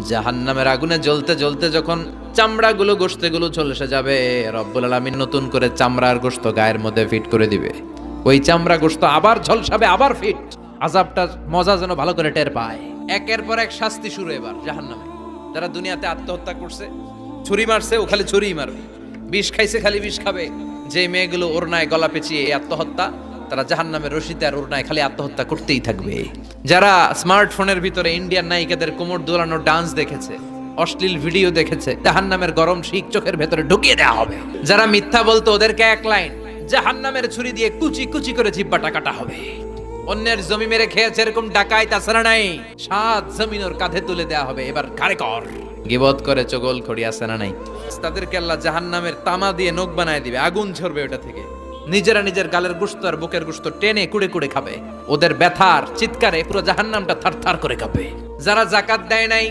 জাহান্নামের আগুনে জ্বলতে জ্বলতে যখন চামড়াগুলো গোশতগুলো চলে যাবে, রব্বুল আলামিন নতুন করে চামড়ার গোশত গায়ের মধ্যে ফিট করে দিবে। ওই চামড়া গোশত আবার ঝলসাবে, আবার ফিট। আযাবটার মজা যেন ভালো করে টের পায়। একের পর এক শাস্তি শুরু এবার জাহান্নামে। যারা দুনিয়াতে আত্মহত্যা করছে, ছুরি মারছে, ও খালি ছুরিই মারবে। বিষ খাইছে, খালি বিষ খাবে। যে মেয়েগুলো ওড়নায় গলা পেঁচিয়ে এই আত্মহত্যা, তারা জাহান্নামের রশিতে আর ওড়নায় খালি আত্মহত্যা করতেই থাকবে। যারা স্মার্টফোনের ভিতরে ইন্ডিয়ান নায়িকাদের কোমর দোলানো ডান্স দেখেছে, অশ্লীল ভিডিও দেখেছে, জাহান্নামের গরম শিক চোখের ভেতরে ঢুকিয়ে দেওয়া হবে। যারা মিথ্যা বলতো, ওদেরকে এক লাইন জাহান্নামের ছুরি দিয়ে কুচি কুচি করে জিহ্বাটা কাটা হবে। অন্যের জমি মেরে খেয়েছে এরকম ডাকাই তাছাড়া নাই, 7 জমিন ওর কাঁধে তুলে দেওয়া হবে। এবার ঘাড়ে কর। গিবত করে চগল খড়ি আছে না নাই? তাদেরকে আল্লাহ জাহান্নামের তামা দিয়ে নখ বানায় দিবে, আগুন ঝরবে ওটা থেকে। নিজেরা নিজের গালের গোশত আর বুকের গোশত টেনে কুড়ে কুড়ে খাবে। ওদের ব্যথার চিৎকারে পুরো জাহান্নামটা থারথার করে কাঁপবে। যারা যাকাত দেয় নাই,